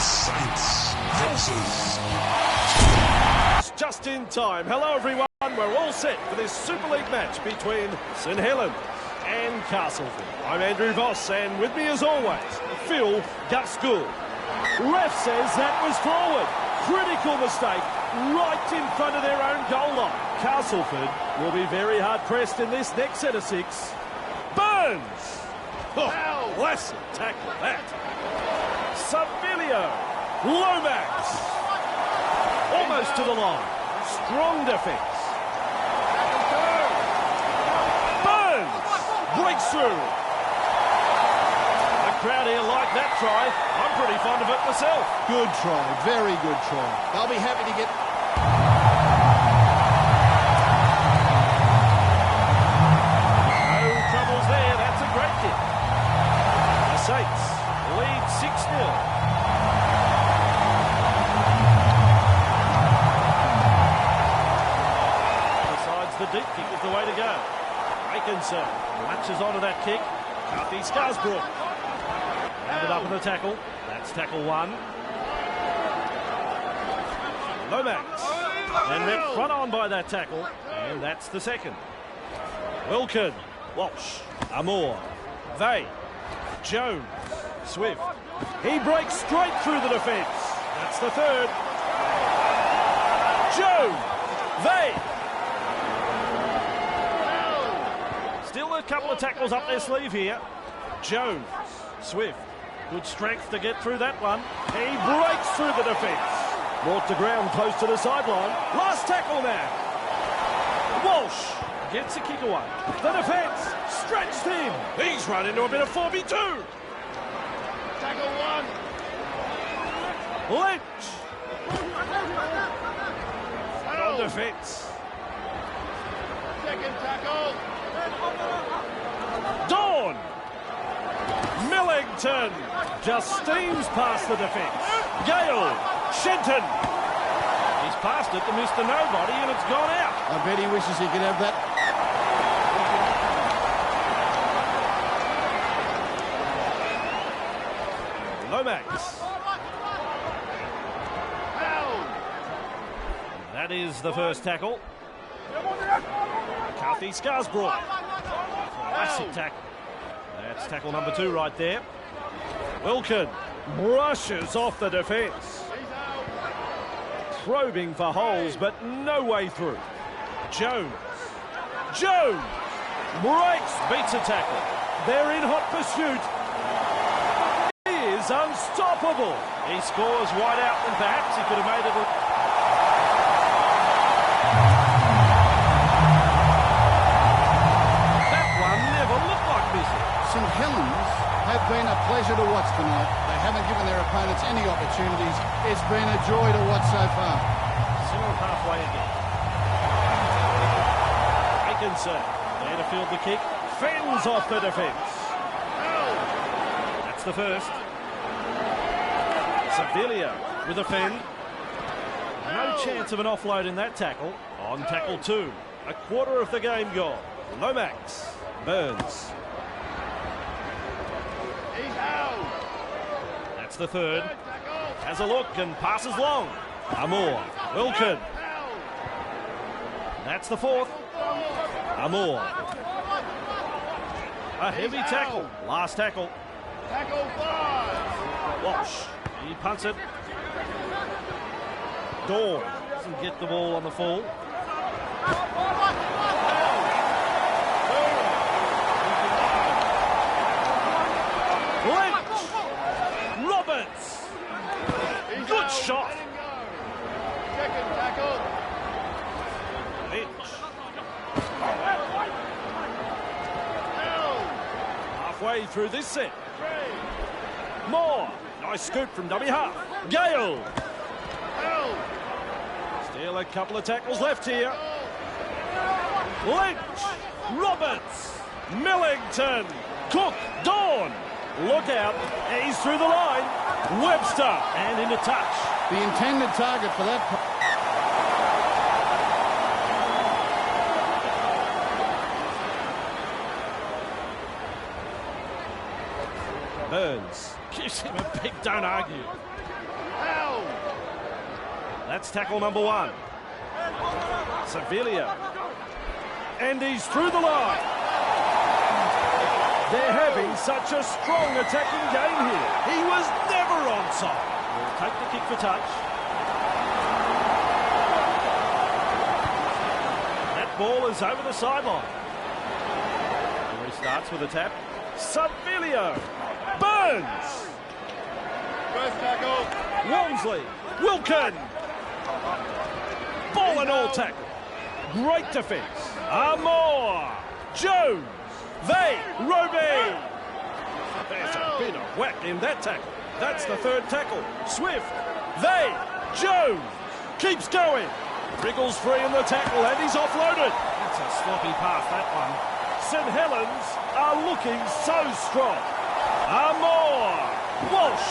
Saints versus... Just in time. Hello everyone, we're all set for this Super League match between St Helens and Castleford. I'm Andrew Voss, and with me as always, Phil Gusgould. Ref says that was forward. Critical mistake right in front of their own goal line. Castleford will be very hard pressed in this next set of six. Burns! Oh, bless it, tackle that. Savilio, Lomax, almost to the line. Strong defence. Burns breaks through. The crowd here like that try. I'm pretty fond of it myself. Good try, very good try. They'll be happy to get... No troubles there, that's a great kick. The Saints lead 6-0. The deep kick is the way to go. Atkinson latches onto that kick. Cathy Scarsbrook. Rounded up in the tackle. That's tackle one. Lomax. And met front on by that tackle. And that's the second. Wilkin. Walsh. Amor. Vey. Jones. Swift. He breaks straight through the defence. That's the third. Jones. Vey. Still a couple of tackles up their sleeve here. Jones, Swift, good strength to get through that one. He breaks through the defence. Brought to ground close to the sideline. Last tackle now. Walsh gets a kick away. The defence stretched in. He's run into a bit of 4v2. Tackle one. Lynch. On defence. Second tackle. Dawn! Millington just steams past the defence. Gale! Shenton! He's passed it to Mr. Nobody and it's gone out. I bet he wishes he could have that. Lomax. That is the first tackle. Cathy Scarsbrook. Classic tackle. That's tackle number 2 right there. Wilkin brushes off the defence. Probing for holes, but no way through. Jones. Jones breaks, beats a tackle. They're in hot pursuit. He is unstoppable. He scores wide out, and perhaps he could have made it look... St Helens have been a pleasure to watch tonight. They haven't given their opponents any opportunities. It's been a joy to watch so far. Still halfway again. Atkinson there to field the kick. Fends off the defence. That's the first. Savilio with a fend. No chance of an offload in that tackle. On tackle 2. A quarter of the game gone. Lomax. Burns. That's the third. Has a look and passes long. Amor. Wilkin. That's the fourth. Amor. A heavy tackle. Last tackle. Tackle 5. Walsh. He punts it. Dawn doesn't get the ball on the full. Good shot. Second tackle. Lynch. Halfway through this set. Moore. Nice scoop from dummy half. Gale. Still a couple of tackles left here. Lynch. Roberts. Millington. Cook. Dawn. Look out. He's through the line. Webster. And into touch. The intended target for that... Burns gives him a big don't argue. That's tackle number 1. Sevilla. And he's through the line. They're having such a strong attacking game here. He was never onside. We'll take the kick for touch. That ball is over the sideline. He restarts with a tap. Sevilla. Burns. First tackle. Walmsley. Wilkin. Ball and all tackle. Great defence. Amor. Jones. Rugby. There's a bit of whack in that tackle. That's the third tackle. Swift. Jones. Keeps going. Wriggles free in the tackle and he's offloaded. That's a sloppy pass, that one. St Helens are looking so strong. Amor. Walsh.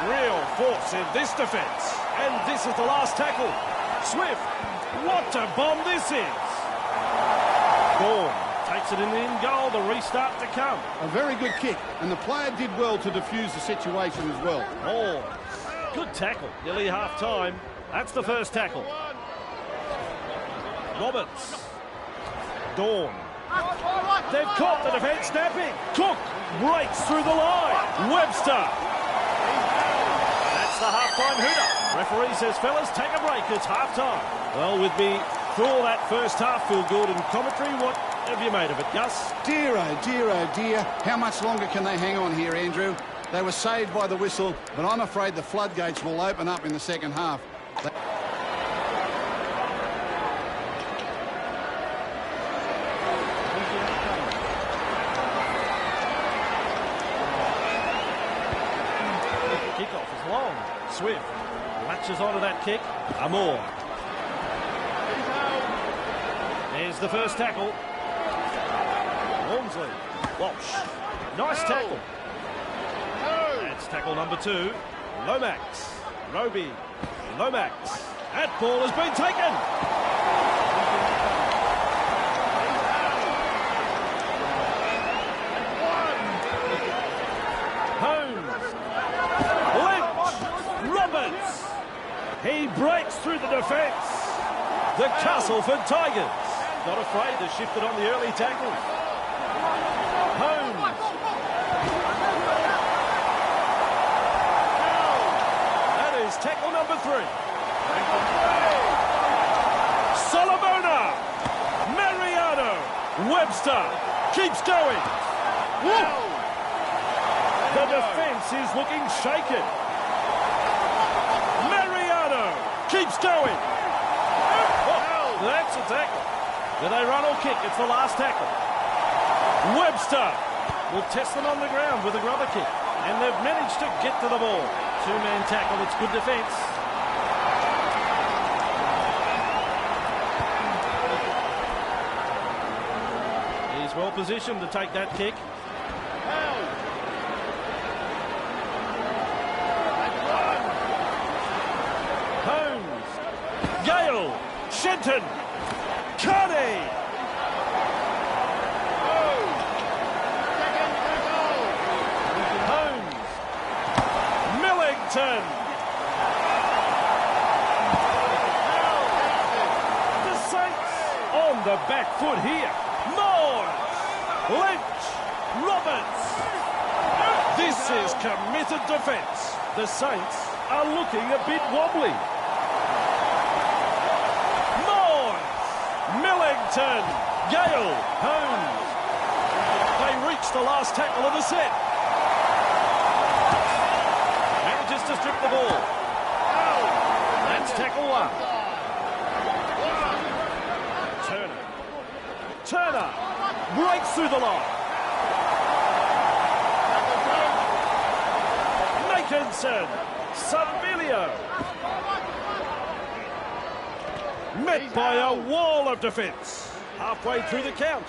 Real force in this defence. And this is the last tackle. Swift. What a bomb this is. Bourne takes it in the in goal. The restart to come. A very good kick, and the player did well to defuse the situation as well. Oh, good tackle. Nearly half time. That's the first tackle. Roberts. Dawn. They've caught the defence snapping. Cook breaks through the line. Webster. That's the half-time hooter. Referee says, fellas, take a break. It's half-time. Well, with me through all that first half, Phil Gould and commentary, what have you made of it, Gus? Dear, oh dear, oh dear. How much longer can they hang on here, Andrew? They were saved by the whistle, but I'm afraid the floodgates will open up in the second half. Kickoff is long. Swift latches onto that kick. Amor. There's the first tackle. Walmsley. Walsh. Nice tackle. That's tackle number 2. Lomax. Roby. Lomax. That ball has been taken. Holmes. Lynch. Roberts. He breaks through the defence. The Castleford Tigers. Not afraid to shift it on the early tackle. Holmes. That is tackle number 3. Solomona. Mariano. Webster keeps going. Woo! The defence is looking shaken. Mariano keeps going. Oh, that's a tackle. Do they run or kick? It's the last tackle. Webster will test them on the ground with a grubber kick. And they've managed to get to the ball. Two-man tackle. It's good defence. He's well positioned to take that kick. Holmes. Gale. Shenton. Carney. Holmes. Millington. The Saints on the back foot here. Moore. Lynch. Roberts. This is committed defence. The Saints are looking a bit wobbly. Millington, Gale, Holmes. They reach the last tackle of the set. Manages to strip the ball. That's tackle 1. Turner breaks through the line. Makinson, Savilio. Met by a wall of defence. Halfway through the count.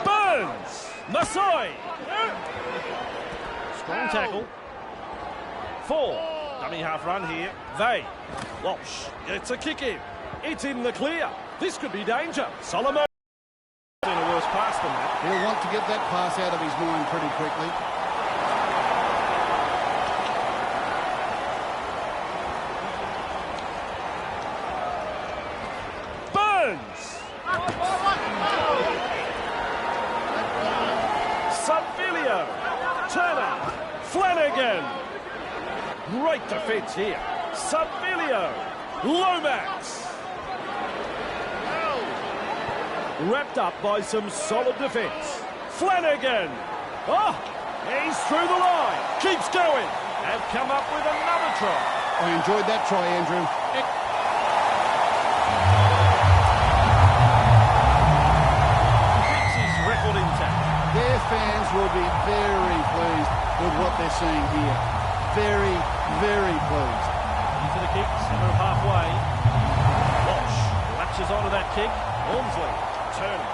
Burns. Masoi. Strong tackle. 4. Dummy half run here. Walsh gets a kick in. It's in the clear. This could be danger. Solomon in a worse pass than that. He'll want to get that pass out of his mind pretty quickly. Great defence here. Savilio. Lomax. Wrapped up by some solid defence. Flanagan. Oh, he's through the line. Keeps going. Have come up with another try. I enjoyed that try, Andrew. Keeps his record intact. Their fans will be very pleased with what they're seeing here. Very, very pleased. Into the kick, centre of halfway. Walsh latches onto that kick. Walmsley, Turner,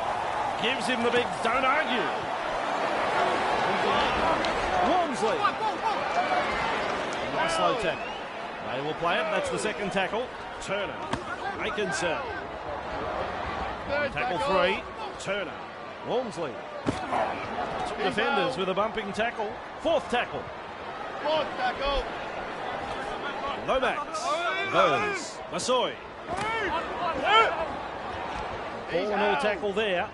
gives him the big don't argue. Walmsley. Nice low tackle. They will play it. That's the second tackle. Turner. Makinson. Tackle 3. Turner. Walmsley. Two defenders with a bumping tackle. Fourth tackle. Lomax. Burns. Masoi. All in all tackle there.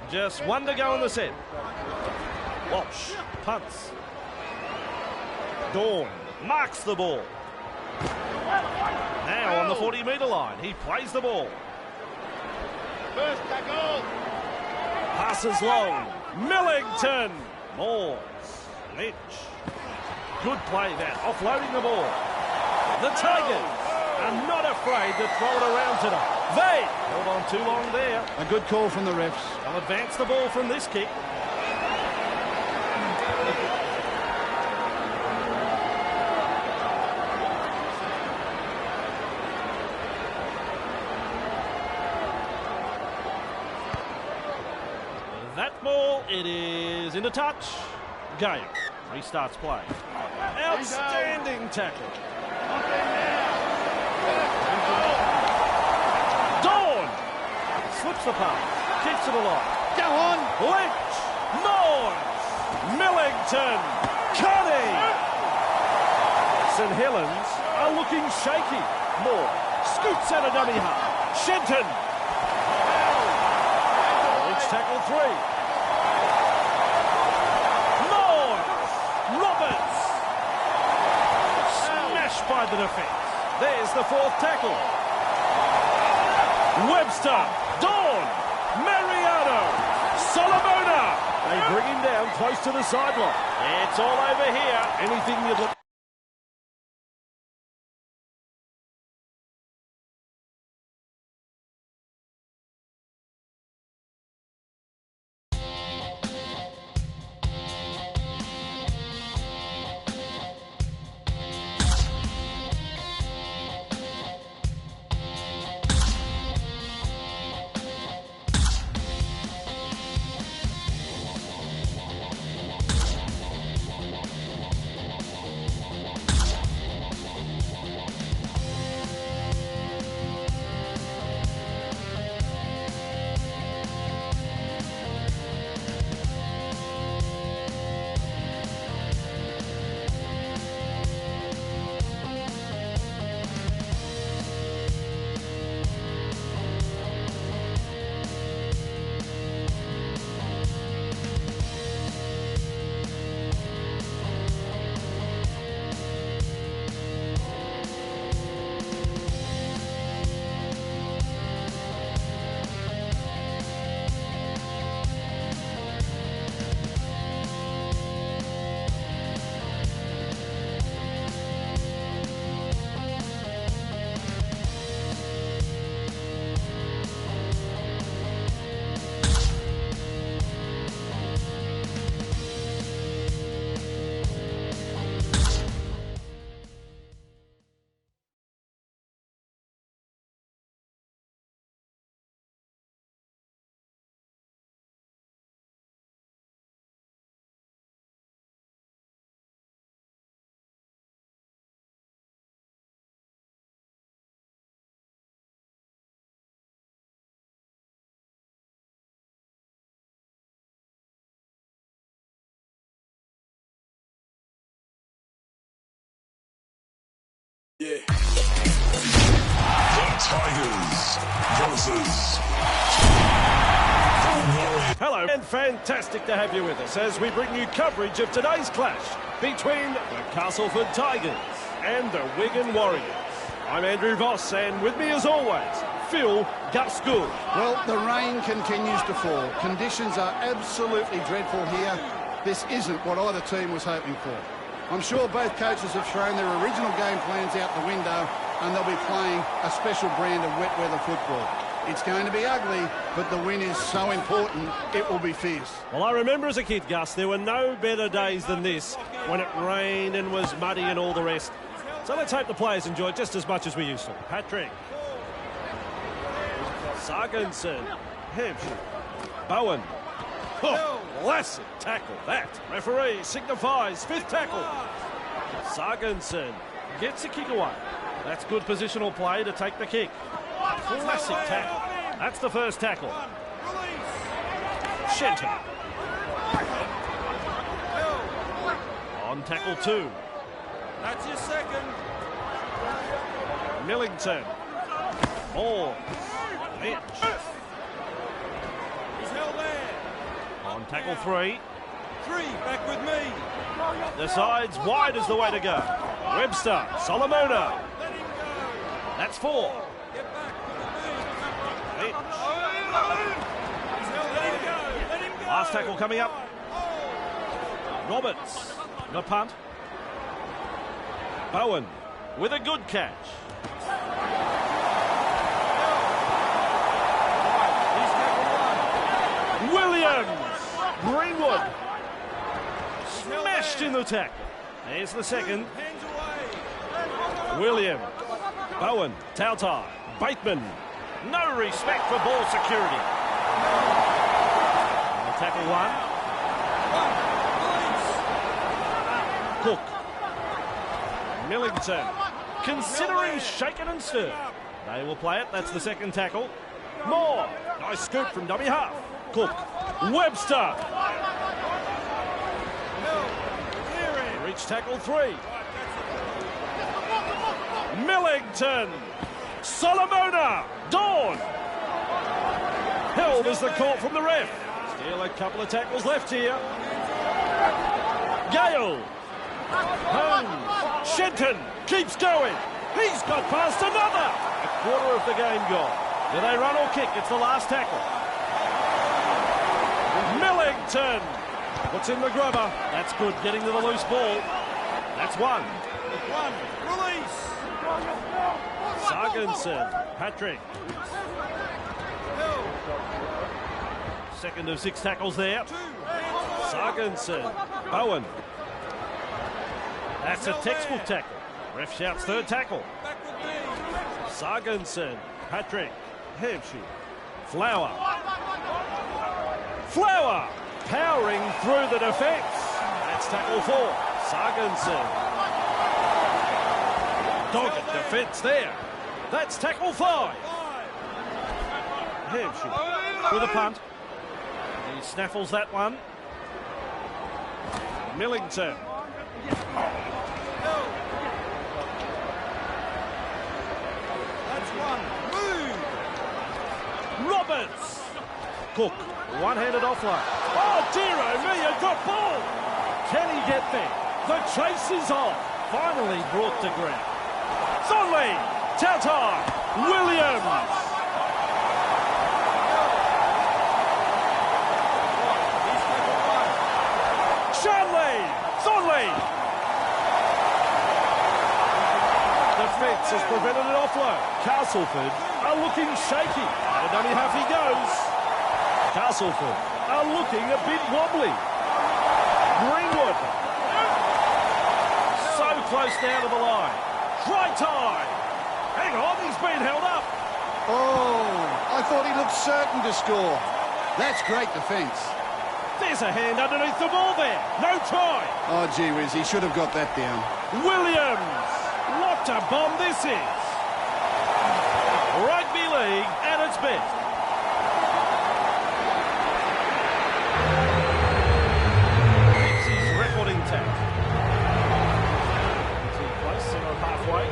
Just one to go in the set. Walsh punts. Dawn marks the ball. Now on the 40-metre line, he plays the ball. First tackle. Passes long. Millington. Moores. Lynch. Good play that. Offloading the ball. The Tigers are not afraid to throw it around today. They held on too long there. A good call from the refs. They'll advance the ball from this kick. That ball, it is into touch. Gale restarts play. Outstanding tackle. Dawn slips the pass, keeps it alive. Go on. Lynch, Moores, Millington, Cunning. St Helens are looking shaky. Moore scoots out a dummy half. Shenton. Lynch tackle 3. By the defence. There's the fourth tackle. Webster, Dawn, Mariano, Solomona. They bring him down close to the sideline. It's all over here. Anything you'd look. Yeah. The Tigers versus Hello, and fantastic to have you with us as we bring you coverage of today's clash between the Castleford Tigers and the Wigan Warriors. I'm Andrew Voss, and with me as always, Phil Gupsgool. Well, the rain continues to fall. Conditions are absolutely dreadful here. This isn't what either team was hoping for. I'm sure both coaches have thrown their original game plans out the window, and they'll be playing a special brand of wet weather football. It's going to be ugly, but the win is so important, it will be fierce. Well, I remember as a kid, Gus, there were no better days than this, when it rained and was muddy and all the rest. So let's hope the players enjoy it just as much as we used to. Patrick. Sargensen. Hampshire. Bowen. Oh, classic tackle, that. Referee signifies fifth tackle. Sargensen gets a kick away. That's good positional play to take the kick. Classic tackle. That's the first tackle. Shenton. On tackle 2. That's your second. Millington. Moore. Lynch. He's held there. On tackle 3. 3, back with me. The sides wide is the way to go. Webster. Solomona. Let him go. That's 4. Get back. Lynch. He's held there. Let him go. Let him go. Last tackle coming up. Roberts. The punt. Bowen with a good catch. Williams. Greenwood. Smashed in the tackle. There's the second. Hands away. Williams. Bowen. Tautai. Bateman. No respect for ball security. Tackle 1. Cook. Millington. Considering shaken and stirred. They will play it. That's the second tackle. Moore. Nice scoop from dummy half. Cook. Webster. Reach tackle 3. Millington. Solomona. Dawn. Held as the call from the ref. Still a couple of tackles left here. Gale. Holmes. Shenton keeps going. He's got past another. A quarter of the game gone. Do they run or kick? It's the last tackle. Millington puts in the grubber. That's good, getting to the loose ball. That's 1. Release. Sargensen. Patrick. Second of 6 tackles there. Sargensen. Bowen. That's a textbook tackle. Ref shouts third tackle. Back with me. Sargensen. Patrick. Hampshire. Flower. Flower. Powering through the defence. That's tackle 4. Sargensen. Dogged defence there. That's tackle 5. Hampshire with a punt. He snaffles that one. Millington. That's 1. Move. Roberts. Cook. One-handed offload. Oh, dear, oh me, a drop ball. Can he get there? The chase is on. Finally brought to ground. Sonley. Tautai. Williams. Shanley. Sonley. Defence has prevented an offload. Castleford are looking shaky. And dummy half he goes. Castleford are looking a bit wobbly. Greenwood. So close down to the line. Try time. Hang on, he's been held up. Oh, I thought he looked certain to score. That's great defence. There's a hand underneath the ball there. No try. Oh, gee whiz, he should have got that down. Williams. What a bomb this is. Rugby league at its best. Keeps his record intact. To place center of halfway.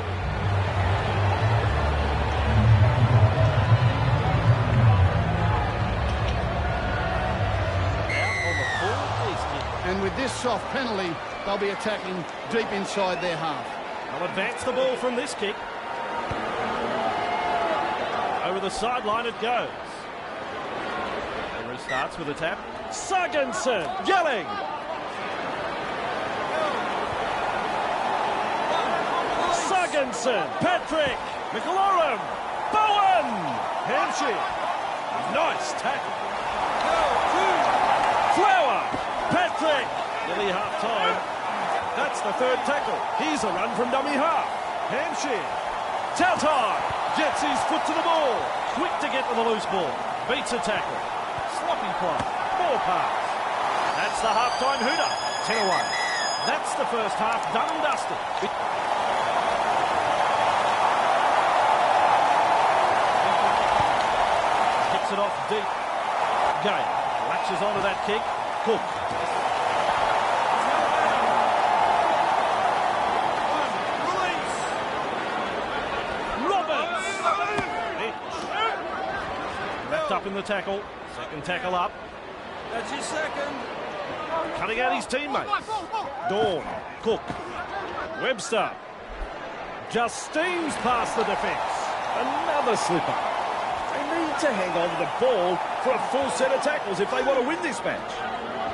Out on the full east kick. And with this soft penalty, they'll be attacking deep inside their half. They'll advance the ball from this kick. Over the sideline it goes. It restarts with a tap. Sargensen yelling. Sargensen, Patrick, McLaurin, Bowen, Hampshire. Nice tackle. Flower, Patrick. Nearly half time. That's the third tackle. Here's a run from dummy half. Hampshire. Tautai gets his foot to the ball. Quick to get to the loose ball. Beats a tackle. Sloppy play. Ball pass. That's the half-time hooter. 10-1. That's the first half done and dusted. Kicks it off deep. Gay latches onto that kick. Cook. Up in the tackle. Second tackle up. That's his second. Cutting out his teammates. Dawn. Cook. Webster. Just steams past the defence. Another slipper. They need to hang on to the ball for a full set of tackles if they want to win this match.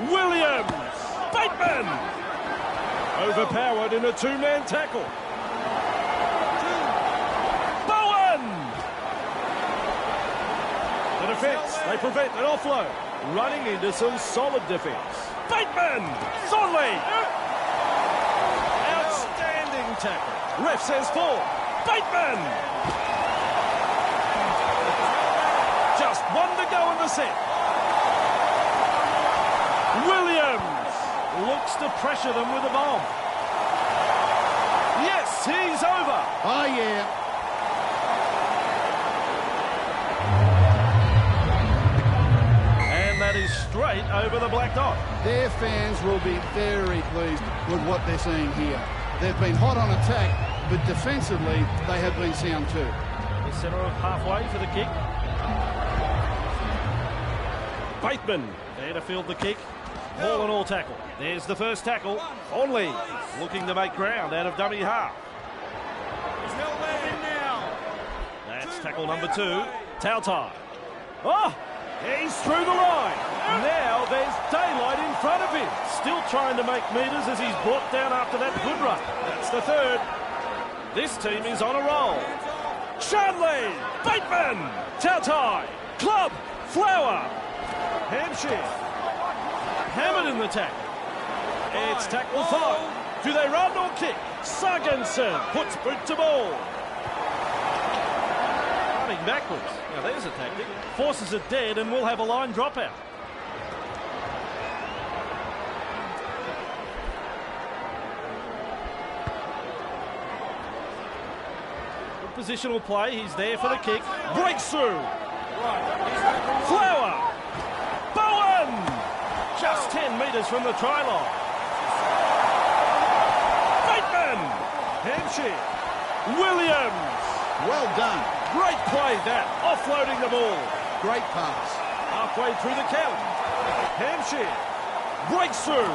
Williams. Bateman. Overpowered in a two-man tackle. Defence, they prevent an offload. Running into some solid defence. Bateman! Thornley! Outstanding tackle. Ref says 4. Bateman! Just one to go in the set. Williams looks to pressure them with a bomb. Yes, he's over. Oh, yeah. That is straight over the black dot. Their fans will be very pleased with what they're seeing here. They've been hot on attack, but defensively, they have been sound too. The centre of halfway for the kick. Bateman there to field the kick. All and all tackle. There's the first tackle. Only looking to make ground out of dummy half. He's held there now. That's tackle number 2. Tautai. Oh! He's through the line. Now there's daylight in front of him. Still trying to make metres as he's brought down after that good run. That's the third. This team is on a roll. Shanley, Bateman, Tautai, Club, Flower, Hampshire. Hammered in the tackle. It's tackle 5. Do they run or kick? Sargensen puts boot to ball. Running backwards. Now there's a tactic. Forces it dead and we'll have a line dropout. Good positional play. He's there for the kick. Breaks through. Flower. Bowen. Just 10 metres from the try line. Bateman. Hampshire. Williams. Well done. Great play that. Offloading the ball. Great pass. Halfway through the count. Hampshire breaks through.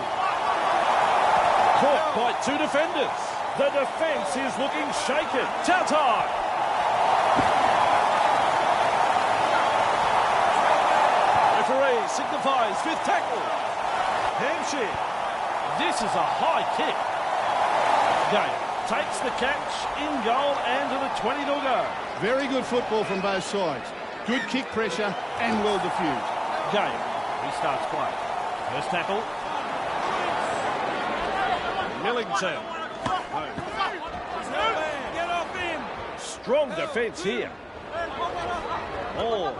Caught by 2 defenders. The defence is looking shaken. Tautai. Referee signifies 5th tackle. Hampshire. This is a high kick. Gay takes the catch in goal and to the 20 to go. Very good football from both sides. Good kick pressure and well diffused. Gay restarts play. First tackle. Millington. Get off him. Strong defence here. Ball.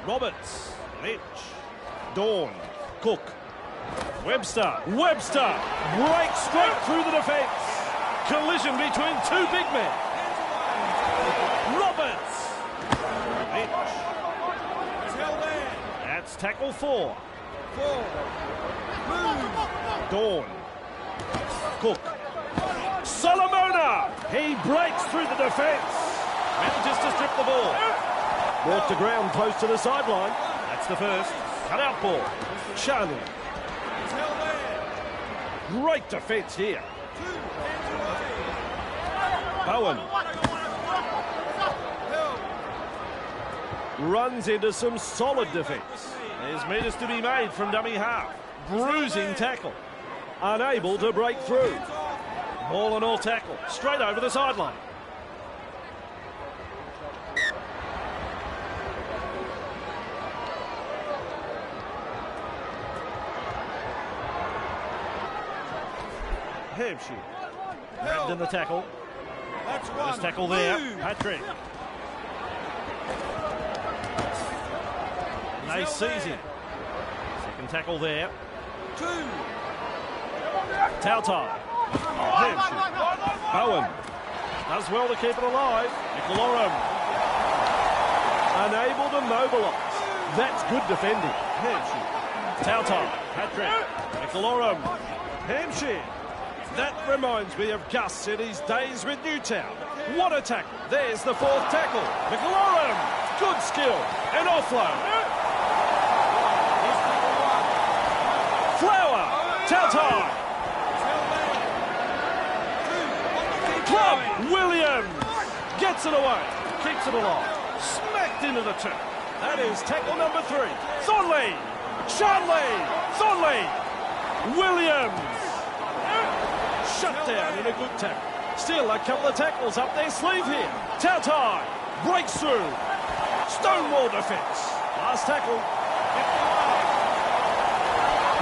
Roberts. Lynch. Dawn. Cook. Webster. Webster breaks straight through the defence. Collision between 2 big men. Roberts. Lynch. He's held there. That's tackle 4. 4. Dawn. Cook. Solomona. He breaks through the defence. Manages to strip the ball. Brought to ground close to the sideline. That's the first. Cut out ball. Shanley. He's held there. Great defence here. 2 hands away. Bowen. Runs into some solid defence. There's metres to be made from dummy half. Bruising tackle. Unable to break through. Ball and all tackle. Straight over the sideline. Hampshire. Grabbed in the tackle. First tackle there. Patrick. They seize him. Second tackle there. Tautai. Hampshire. Bowen. Does well to keep it alive. Nicolorum. Unable to mobilise. That's good defending. Hampshire. Tautai. Patrick. Nicolorum. Hampshire. That reminds me of Gus in his days with Newtown. What a tackle. There's the fourth tackle. Nicolorum. Good skill. And offload. Flower. Tautai. Club. Williams. Gets it away. Keeps it alive. Smacked into the turf. That is tackle number 3. Thornley. Shanley. Thornley. Williams. Shut down in a good tackle. Still a couple of tackles up their sleeve here. Tautai breaks through. Stonewall defence. Last tackle.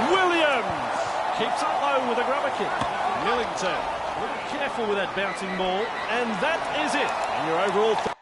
Williams keeps it low with a grubber kick. Millington, a little careful with that bouncing ball. And that is it. And your overall...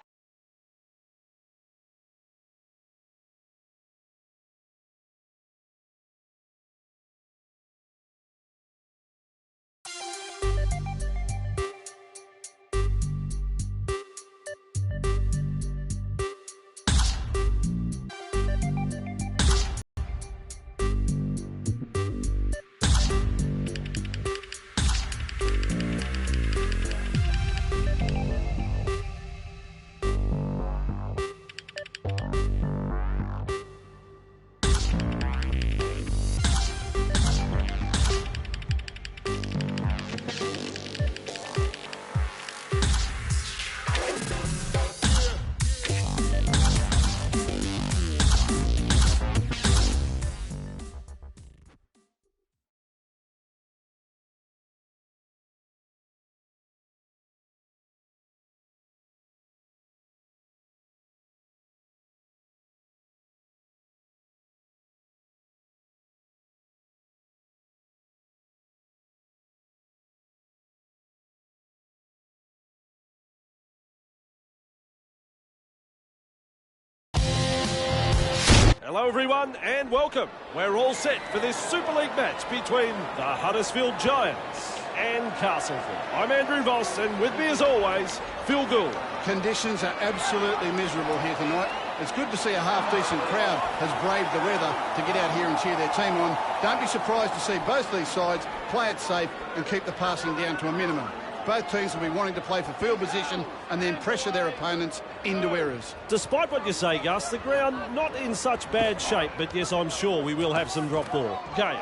Hello everyone and welcome. We're all set for this Super League match between the Huddersfield Giants and Castleford. I'm Andrew Voss and with me as always, Phil Gould. Conditions are absolutely miserable here tonight. It's good to see a half-decent crowd has braved the weather to get out here and cheer their team on. Don't be surprised to see both these sides play it safe and keep the passing down to a minimum. Both teams will be wanting to play for field position and then pressure their opponents into errors. Despite what you say, Gus, the ground not in such bad shape, but yes, I'm sure we will have some drop ball. Gale.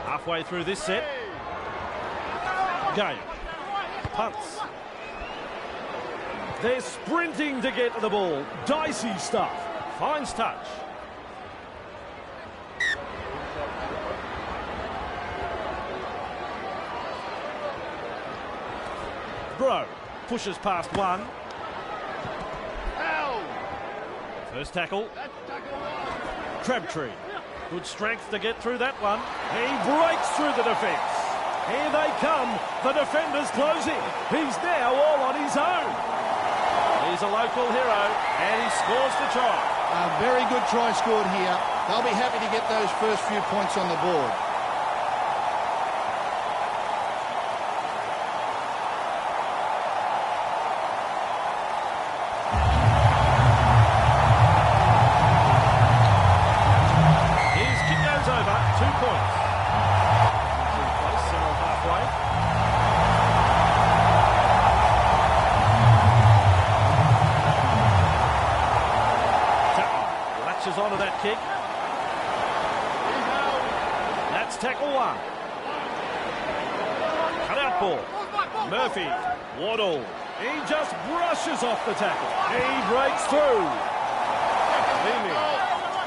Halfway through this set. Gale. Punts. They're sprinting to get to the ball. Dicey stuff. Finds touch. Bro pushes past one. First tackle. Crabtree. Good strength to get through that one. He breaks through the defence. Here they come. The defenders closing. He's now all on his own. He's a local hero and he scores the try. A very good try scored here. They'll be happy to get those first few points on the board. Onto that kick. That's tackle one. Cut out ball. Murphy. Waddle. He just brushes off the tackle. He breaks through. Leamy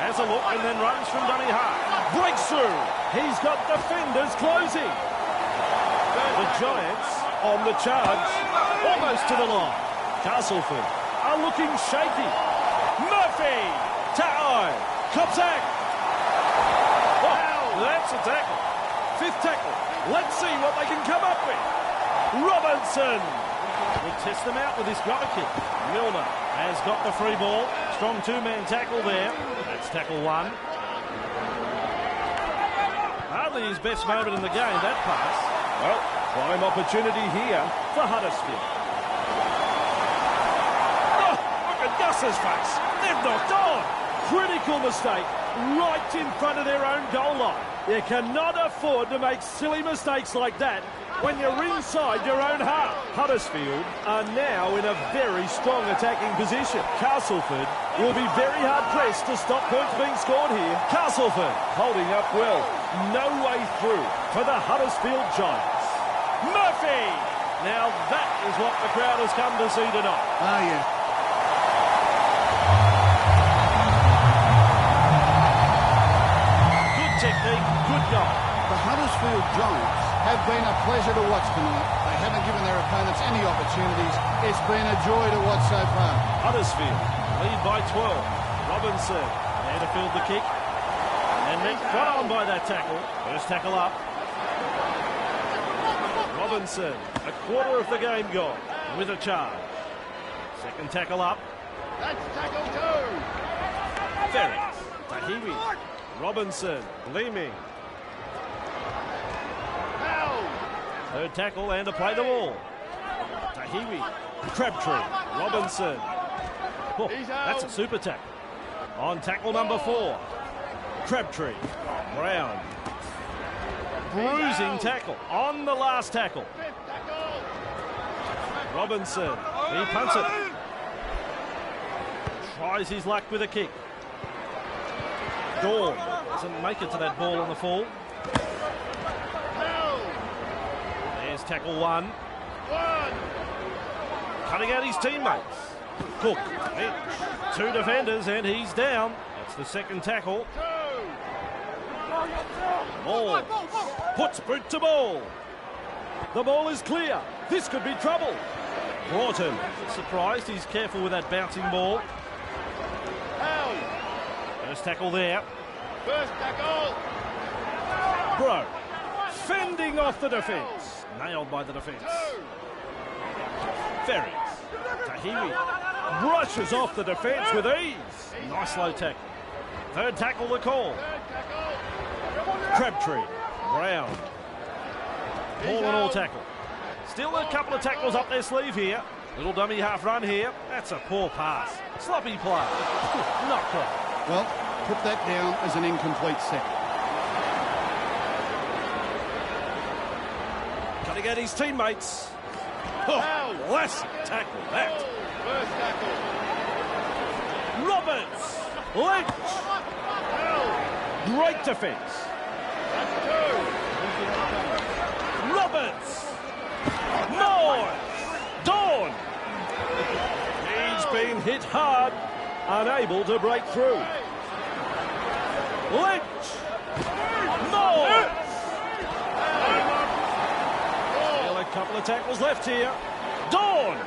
has a look and then runs from dummy half. Breaks through. He's got defenders closing. The Giants on the charge. Almost to the line. Castleford are looking shaky. Murphy. Ta'ai. Kopsak. Oh, that's a tackle. Fifth tackle. Let's see what they can come up with. Robinson will test them out with this grubber kick. Milner has got the free ball. Strong two-man tackle there. That's tackle one. Hardly his best moment in the game, that pass. Well, prime opportunity here for Huddersfield. Oh, look at Gus's face. They've knocked on. Critical mistake right in front of their own goal line. You cannot afford to make silly mistakes like that when you're inside your own half. Huddersfield are now in a very strong attacking position. Castleford will be very hard-pressed to stop points being scored here. Castleford holding up well. No way through for the Huddersfield Giants. Murphy! Now that is what the crowd has come to see tonight. Ah, yeah. Good technique, good goal. The Huddersfield Giants have been a pleasure to watch tonight. They haven't given their opponents any opportunities. It's been a joy to watch so far. Huddersfield lead by 12. Robinson there to field the kick. And then front on by that tackle. First tackle up. Robinson, a quarter of the game gone with a charge. Second tackle up. That's tackle two. Ferris, Tahiwi, Robinson, Leeming. Third tackle and to play the ball. Tahiwi, Crabtree, Robinson. Oh, that's a super tackle. On tackle number 4. Crabtree, Brown. Bruising tackle on the last tackle. Robinson, he punts it. Tries his luck with a kick. Dawn doesn't make it to that ball on the fall. There's tackle one. Cutting out his teammates. Cook, Mitch, 2 defenders and he's down. That's the second tackle. Ball. Puts boot to ball. The ball is clear. This could be trouble. Broughton, surprised. He's careful with that bouncing ball. First tackle there. First tackle. Bro, fending off the defence. Nailed by the defence. Ferries. Tahiwi brushes off the defence with ease. Nice low tackle. Third tackle the call. Crabtree. Brown. All in all tackle. Still a couple of tackles up their sleeve here. Little dummy half run here. That's a poor pass. Sloppy play. Not quite. Well, put that down as an incomplete set. Cutting at his teammates. Oh, classic tackle that. First tackle. Roberts. Lynch. Great defence. Roberts. Moore. Dawn. He's been hit hard. Unable to break through. Lynch. Moore. Still a couple of tackles left here. Dawn.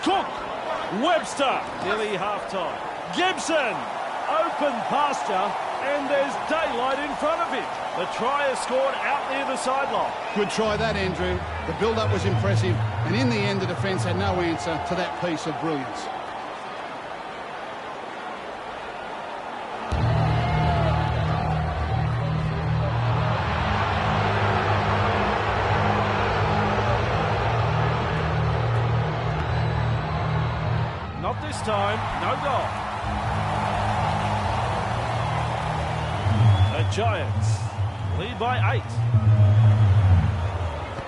Cook. Webster. Nearly half-time. Gibson. Open pasture. And there's daylight in front of him. The try is scored out near the sideline. Good try that, Andrew. The build-up was impressive, and in the end, the defence had no answer to that piece of brilliance. Not this time. No goal. The Giants lead by 8.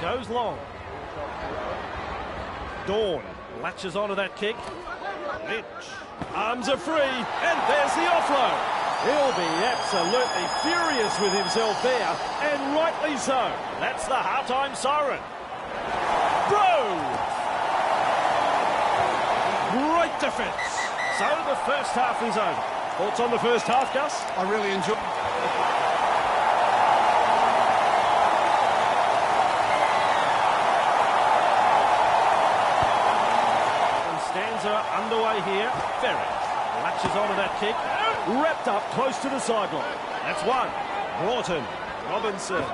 Goes long. Dawn latches onto that kick. Lynch. Arms are free. And there's the offload. He'll be absolutely furious with himself there. And rightly so. That's the halftime siren. defence. So the first half is over. Thoughts on the first half, Gus? I really enjoyed. Underway here. Ferry latches onto that kick. Wrapped up close to the sideline. That's one. Broughton. Robinson.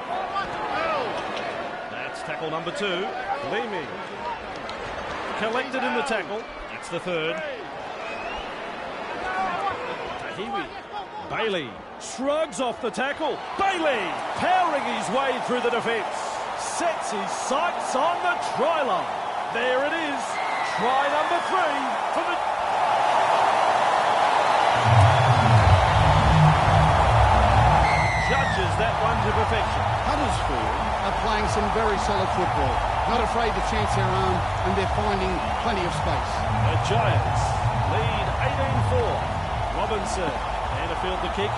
That's tackle number 2. Leamy. Collected in the tackle. It's the third. Tahiwi. Bailey shrugs off the tackle. Bailey powering his way through the defence. Sets his sights on the try line. There it is. Try number 3 for the... Judges that one to perfection. Huddersfield are playing some very solid football. Not afraid to chance their arm, and they're finding plenty of space. The Giants lead 18-4. Robinson, and to field the kick.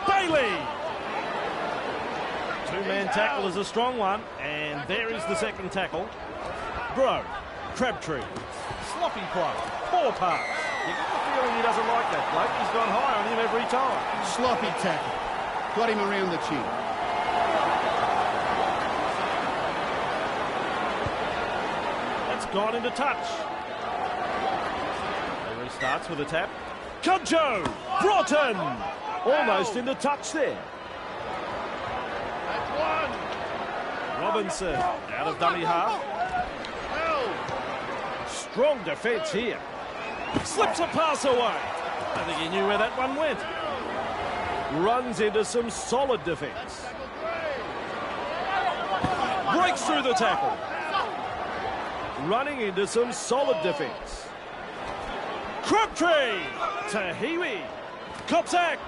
Bailey! Two-man tackle is a strong one, and there is the second tackle. Bro, Crabtree, sloppy play, poor pass. You get the feeling he doesn't like that bloke. He's gone high on him every time. Sloppy tackle. Got him around the chin. That's gone into touch. He restarts with a tap. Cudjoe! Broughton! Almost into touch there. That's one. Robinson out of dummy half. Strong defence here. Slips a pass away. I think he knew where that one went. Runs into some solid defence. Breaks through the tackle. Running into some solid defence. Crabtree! Tahiwi. Kopsak.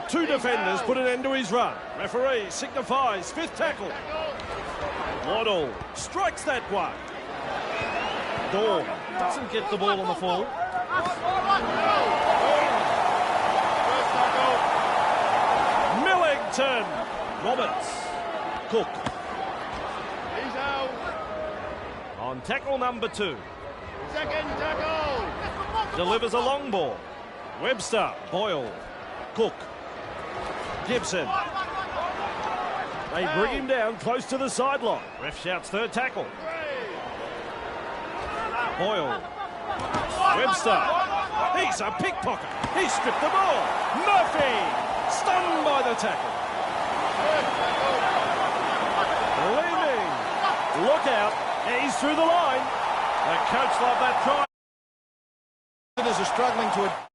Two defenders put an end to his run. Referee signifies fifth tackle. Waddle strikes that one. Dawn doesn't get the ball on the full. Millington. Roberts. Cook. He's out. On tackle number 2. Second tackle. Delivers a long ball. Webster. Boyle. Cook. Gibson. They bring him down close to the sideline. Ref shouts third tackle. Boyle. Webster. He's a pickpocket. He stripped the ball. Murphy. Stunned by the tackle. Leaving. Look out. He's through the line. The coach loved that try. Are struggling to...